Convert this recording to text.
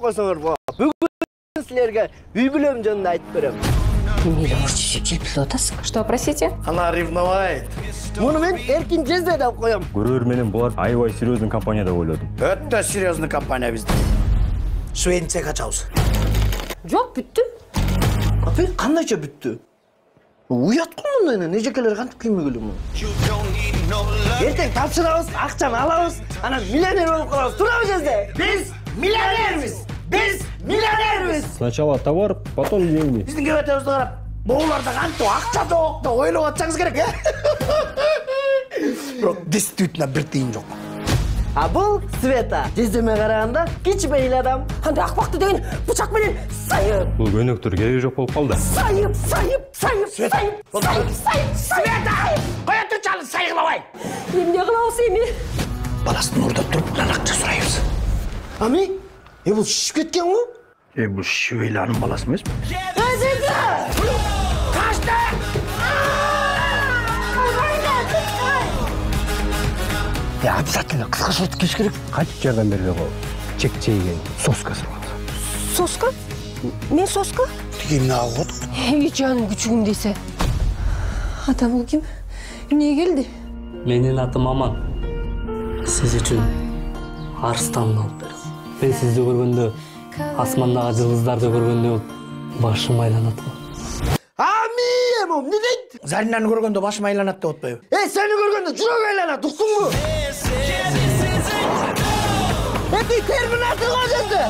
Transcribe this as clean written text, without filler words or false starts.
койсоңор. Бүгүн силерге үй бүлөм жөнүндө айтып берем. Эмнеге урчушуп желпилип атасың? Что, простите? Она ревновает. Муну мен эркин жезде деп коем. Көрөр менен булар аябай серьезный компания деп ойлодум. Өтө серьезный компания бизде. Швейцария качабыз. Жок, бүттү. Апай, кандайча бүттү? Уяткын мындайына, нежекелер кантип киймегеле муну? Эртең тапшырабыз, акчаны алабыз, анан миллионер болуп калабыз. Турабы жезде? Биз миллионербиз. Биз миллионербиз. Сначала товар, потом деньги. Биздин кебетебизди карап, бооларда кантип акча жок деп ойлоп атсаңыз керек, Бирок действительно бир тыйын жок. А бул Света. Жездеме караганда кичбейли адам. Кандай акпакты деген бычак менен сайып. Бул өнөктөр кереги жок болуп калды. Сайып. Света! Коя турчу, сайгылабай! Эмне кылабыз эми? Баласын уурдап туруп, анан акча сурайбыз. Ами? Бул шишип кеткен го? Бул Шүбейланын баласы эмеспи? Качты! Обязательно кыска шорт кийиш керек. Кантип жардам бербей калып? Чек-чейген соска сырбаңыз. Соска? Мен соска? Эмне алып атат? Эй, жаным күчүгүм десе. Ата бул ким? Эмнеге келди? Менин атым Аман. Сиз үчүн арстан алып бердим. Мен сизди көргөндө, асмандагы жылдыздарды көргөндө башым айланат го. Ами, эмне дейт? Заринаны көргөндө башым айланат деп атпайбы? Сени көргөндө жүрөк айланат, уктуңбу? Ты терминатор го жезде?